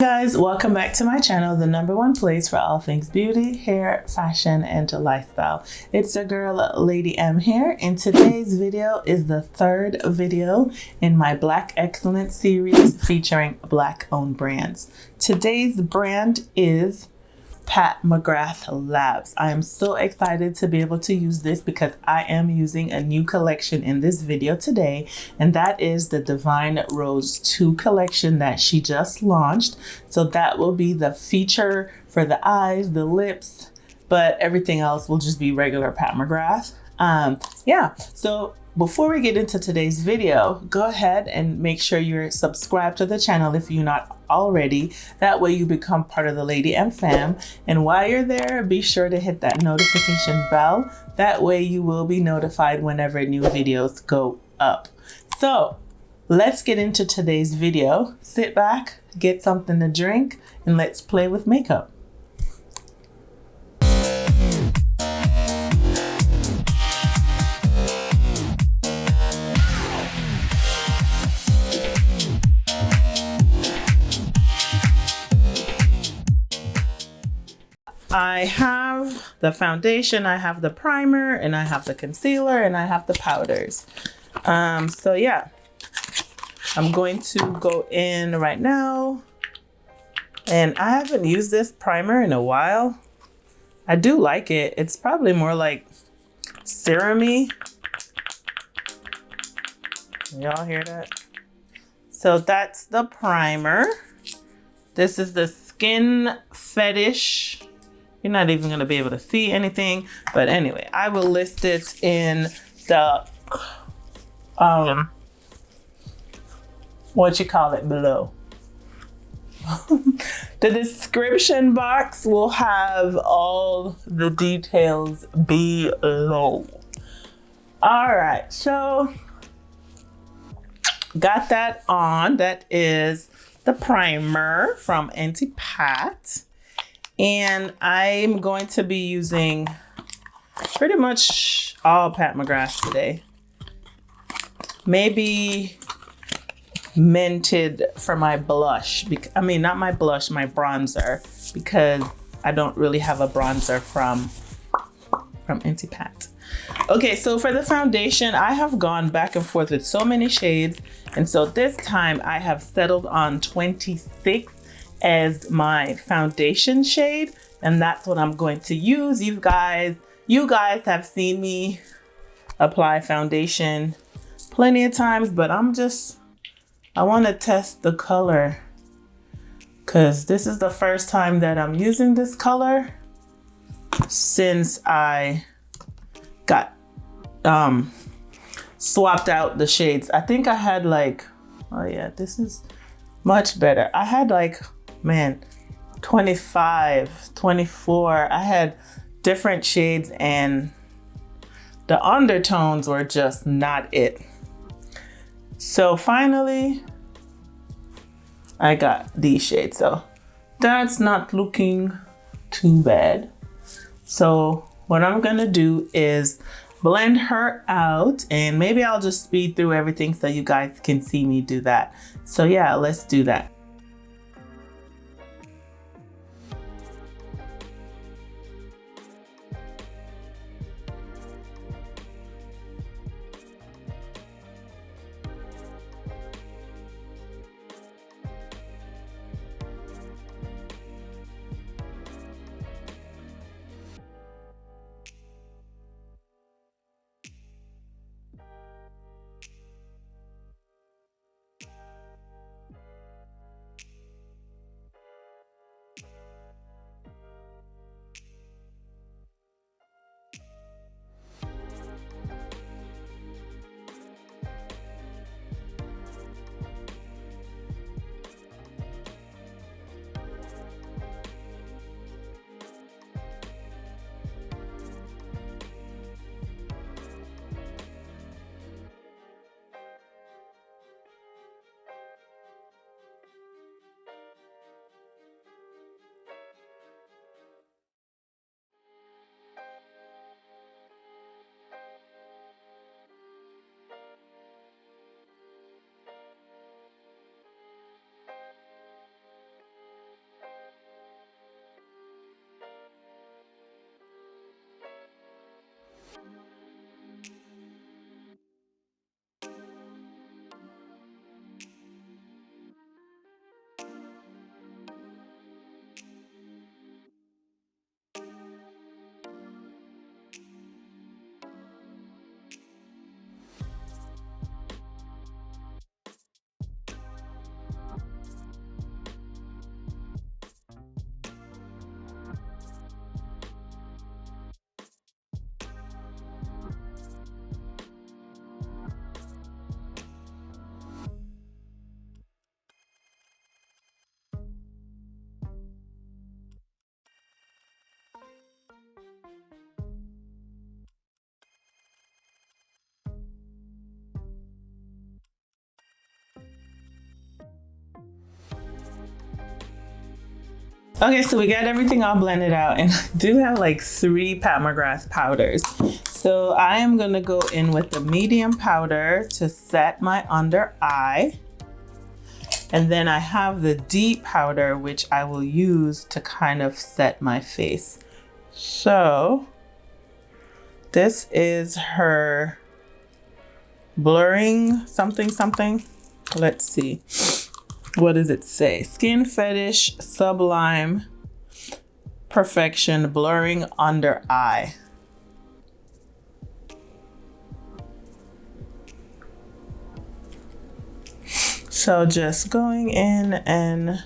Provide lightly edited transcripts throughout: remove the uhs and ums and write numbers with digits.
Guys, welcome back to my channel, the #1 place for all things beauty, hair, fashion, and lifestyle. It's your girl Lady M here, and today's video is the third video in my Black Excellence series featuring Black owned brands. Today's brand is Pat McGrath Labs. I am so excited to be able to use this because I am using a new collection in this video today, and that is the Divine Rose 2 collection that she just launched. So that will be the feature for the eyes, the lips, but everything else will just be regular Pat McGrath. So before we get into today's video, go ahead and make sure you're subscribed to the channel if you're not already. That way you become part of the Lady M fam. And while you're there, be sure to hit that notification bell. That way you will be notified whenever new videos go up. So let's get into today's video. Sit back, get something to drink, and let's play with makeup. I have the foundation, I have the primer, and I have the concealer, and I have the powders. So yeah, I'm going to go in right now. And I haven't used this primer in a while. I do like it. It's probably more like serum-y. Y'all hear that? So that's the primer. This is the Skin Fetish. You're not even going to be able to see anything. But anyway, I will list it in the, below. The description box will have all the details below. All right, so got that on. That is the primer from Auntie Pat. And I'm going to be using pretty much all Pat McGrath today. Maybe Mented for my blush. Not my blush, my bronzer. Because I don't really have a bronzer from Auntie Pat. Okay, so for the foundation, I have gone back and forth with so many shades. And so this time I have settled on 26 as my foundation shade, and that's what I'm going to use. You guys have seen me apply foundation plenty of times, but I want to test the color because this is the first time that I'm using this color since I got swapped out the shades. I think I had this is much better. I had 25, 24. I had different shades and the undertones were just not it. So finally, I got these shades. So that's not looking too bad. So what I'm gonna do is blend her out, and maybe I'll just speed through everything so you guys can see me do that. So yeah, let's do that. Okay, so we got everything all blended out, and I do have like 3 Pat McGrath powders. So I am gonna go in with the medium powder to set my under eye. And then I have the deep powder, which I will use to kind of set my face. So this is her blurring something something. Let's see. What does it say? Skin Fetish Sublime Perfection Blurring Under Eye. So just going in and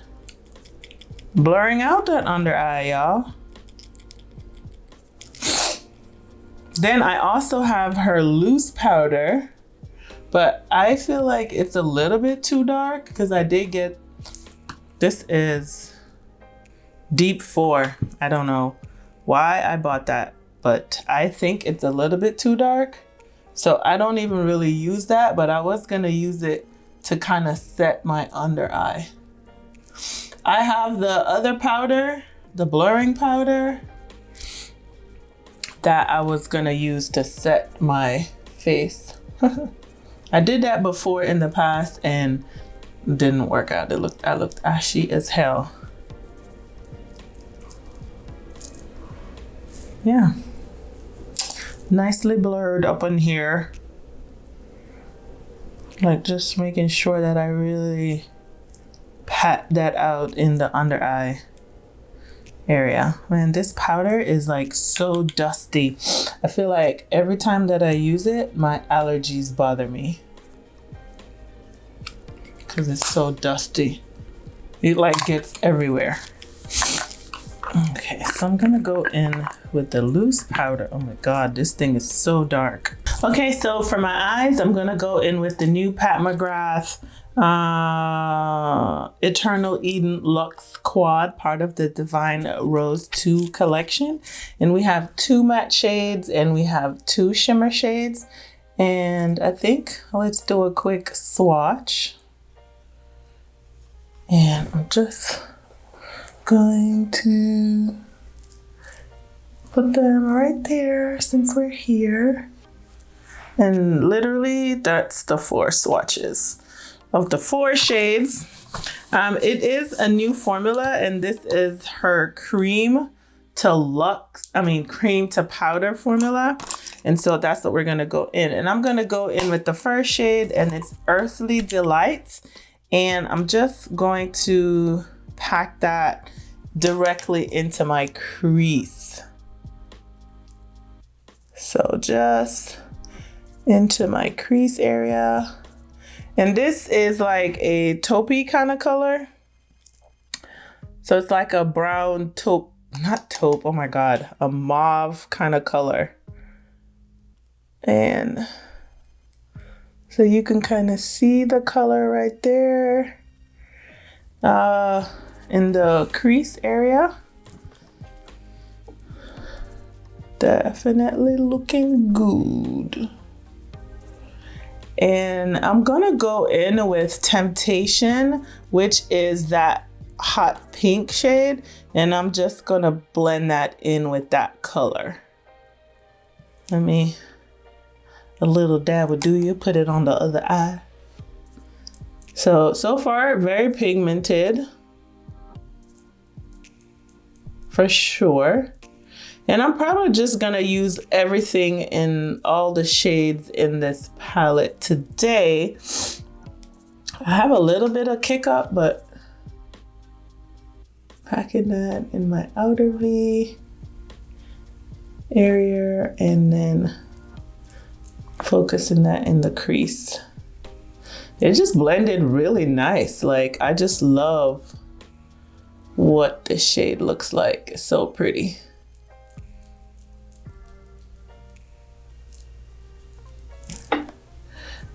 blurring out that under eye, y'all. Then I also have her loose powder, but I feel like it's a little bit too dark because I did get, this is deep 4. I don't know why I bought that, but I think it's a little bit too dark. So I don't even really use that, but I was gonna use it to kind of set my under eye. I have the other powder, the blurring powder, that I was gonna use to set my face. I did that before in the past and didn't work out. I looked ashy as hell. Yeah, nicely blurred up in here. Like just making sure that I really pat that out in the under eye area. Man, this powder is like so dusty. I feel like every time that I use it, my allergies bother me because it's so dusty. It like gets everywhere. Okay, so I'm gonna go in with the loose powder. Oh my God, this thing is so dark. Okay, so for my eyes, I'm gonna go in with the new Pat McGrath Eternal Eden Luxe Quad, part of the Divine Rose 2 collection. And we have 2 matte shades and we have 2 shimmer shades. And I think let's do a quick swatch. And I'm just going to put them right there since we're here. And literally that's the 4 swatches of the 4 shades. It is a new formula, and this is her cream to powder formula. And so that's what we're gonna go in. And I'm gonna go in with the first shade, and it's Earthly Delights. And I'm just going to pack that directly into my crease. So just into my crease area. And this is like a taupey kind of color. So it's like a brown taupe, not taupe, oh my God, a mauve kind of color. And so you can kind of see the color right there in the crease area. Definitely looking good. And I'm gonna go in with Temptation, which is that hot pink shade. And I'm just gonna blend that in with that color. A little dab will do you. Put it on the other eye. So far, very pigmented. For sure. And I'm probably just gonna use everything in all the shades in this palette today. I have a little bit of kick up, but packing that in my outer V area and then focusing that in the crease. It just blended really nice. Like, I just love what this shade looks like. It's so pretty.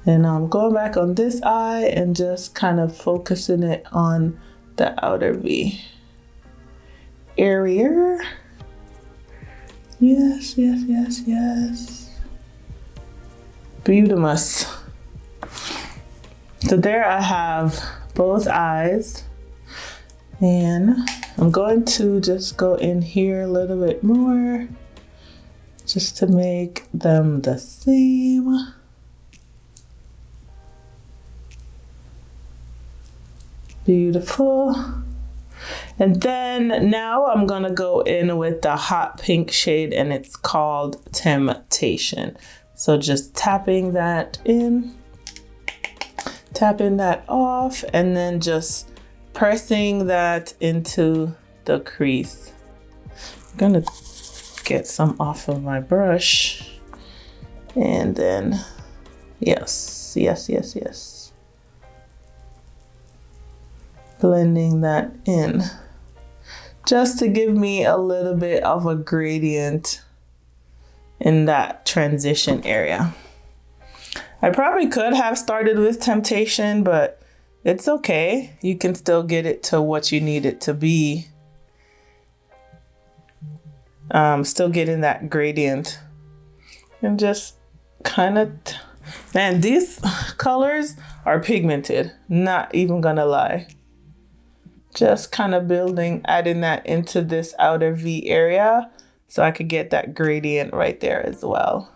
And I'm going back on this eye and just kind of focusing it on the outer V area. Yes, yes, yes, yes. Beautimous. So there I have both eyes. And I'm going to just go in here a little bit more just to make them the same. Beautiful. And then now I'm gonna go in with the hot pink shade, and it's called Temptation. So just tapping that in, tapping that off, and then just pressing that into the crease. I'm gonna get some off of my brush, and then yes, blending that in just to give me a little bit of a gradient in that transition area. I probably could have started with Temptation, but it's okay. You can still get it to what you need it to be. Still getting that gradient. And just kind of, man, these colors are pigmented, not even gonna lie. Just kind of building, adding that into this outer V area so I could get that gradient right there as well.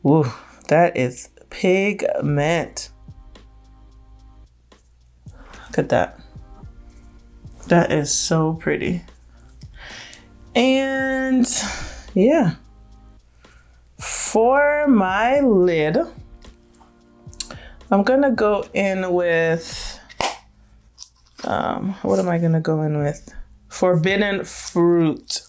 Ooh, that is pigment. Look at that. That is so pretty. And yeah, for my lid, I'm gonna go in with, what am I gonna go in with? Forbidden Fruit,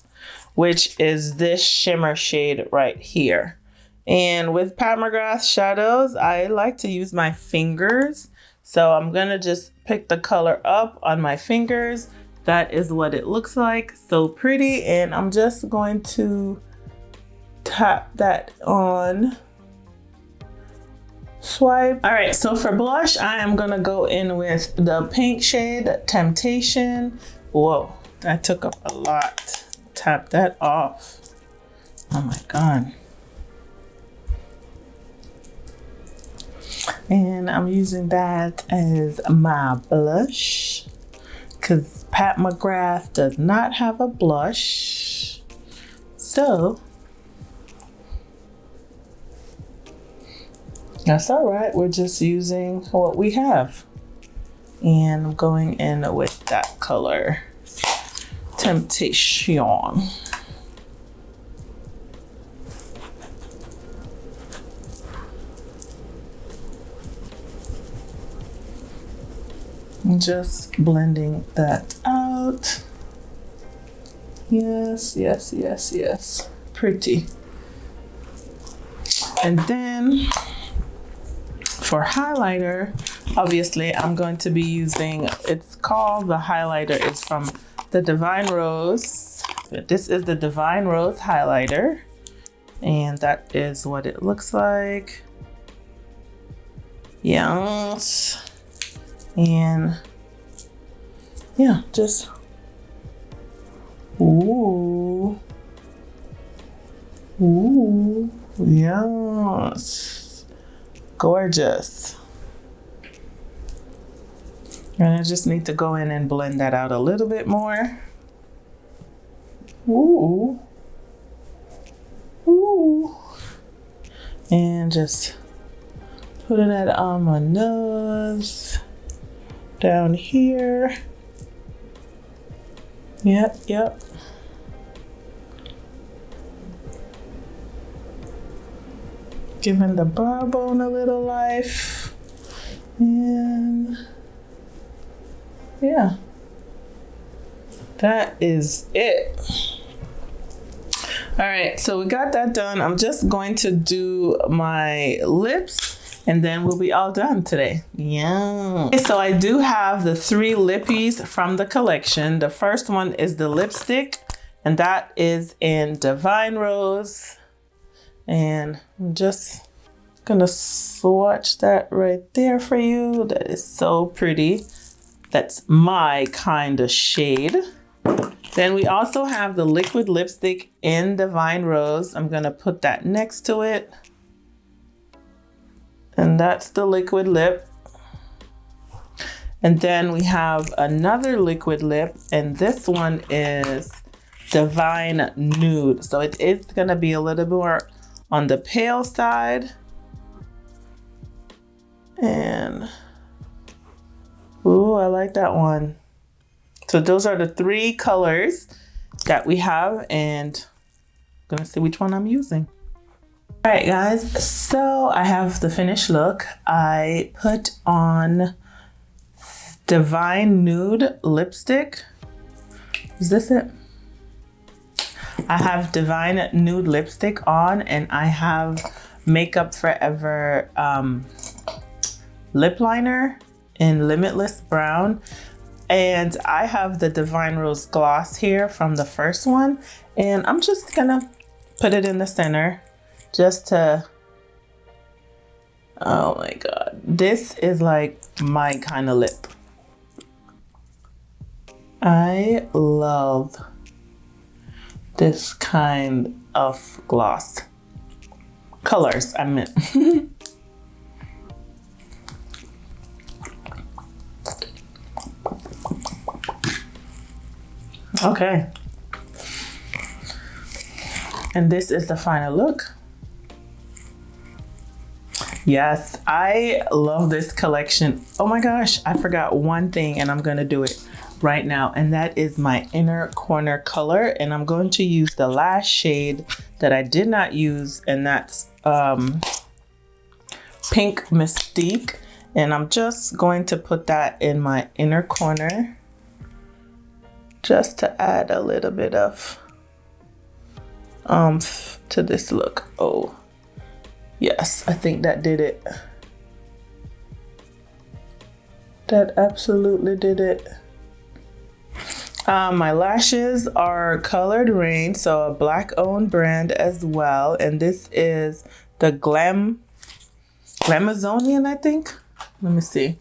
which is this shimmer shade right here. And with Pat McGrath shadows, I like to use my fingers. So I'm gonna just pick the color up on my fingers. That is what it looks like. So pretty. And I'm just going to tap that on. Swipe. All right, so for blush, I am gonna go in with the pink shade, Temptation. Whoa, that took up a lot. Tap that off. Oh my God. And I'm using that as my blush because Pat McGrath does not have a blush. So that's all right. We're just using what we have. And I'm going in with that color, Temptation. Just blending that out. Yes, yes, yes, yes. Pretty. And then for highlighter, obviously I'm going to be using, it's called the highlighter. It's from the Divine Rose. This is the Divine Rose highlighter. And that is what it looks like. Yes. And yeah, just, ooh, ooh, yes, gorgeous. And I just need to go in and blend that out a little bit more. Ooh, ooh, and just putting that on my nose. Down here. Yep, yep. Giving the brow bone a little life. And yeah, that is it. All right, so we got that done. I'm just going to do my lips and then we'll be all done today. Yeah. Okay, so I do have the 3 lippies from the collection. The first one is the lipstick, and that is in Divine Rose. And I'm just gonna swatch that right there for you. That is so pretty. That's my kind of shade. Then we also have the liquid lipstick in Divine Rose. I'm gonna put that next to it. And that's the liquid lip. And then we have another liquid lip, and this one is Divine Nude. So it is gonna be a little bit more on the pale side. And, ooh, I like that one. So those are the 3 colors that we have, and I'm gonna see which one I'm using. All right, guys, so I have the finished look. I put on Divine Nude lipstick. Is this it? I have Divine Nude lipstick on, and I have Makeup Forever lip liner in Limitless Brown. And I have the Divine Rose gloss here from the first one, and I'm just gonna put it in the center just to, oh my God, this is like my kind of lip. I love this kind of gloss. Colors, I meant. Okay. And this is the final look. Yes, I love this collection. Oh my gosh, I forgot one thing, and I'm gonna do it right now, and that is my inner corner color. And I'm going to use the last shade that I did not use, and that's Pink Mystique. And I'm just going to put that in my inner corner just to add a little bit of to this look. Oh yes, I think that did it. That absolutely did it. My lashes are Colored Rain, so a Black owned brand as well, and this is the Glamazonian, I think. Let me see.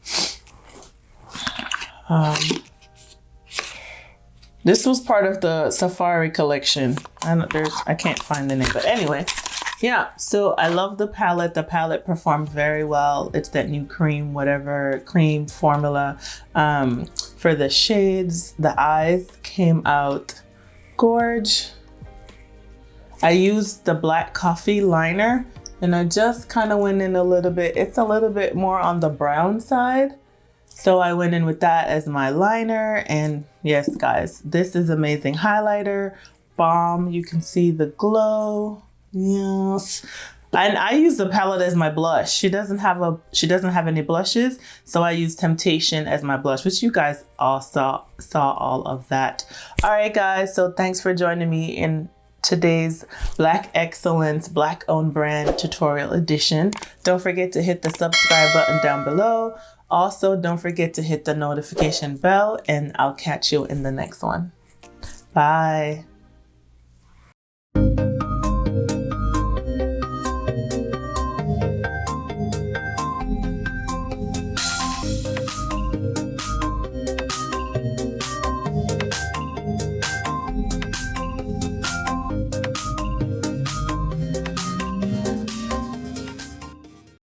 This was part of the Safari collection. I can't find the name, but anyway, yeah. So I love the palette. The palette performed very well. It's that new cream, whatever cream formula. For the shades, the eyes came out gorge. I used the Black Coffee liner, and I just kind of went in a little bit. It's a little bit more on the brown side. So I went in with that as my liner, and yes, guys, this is amazing highlighter. B.O.M.B, you can see the glow. Yes. And I use the palette as my blush. She doesn't have any blushes, so I use Temptation as my blush, which you guys all saw all of that. All right, guys, so thanks for joining me in today's Black Excellence Black owned brand tutorial edition. Don't forget to hit the subscribe button down below. Also, don't forget to hit the notification bell, and I'll catch you in the next one. Bye.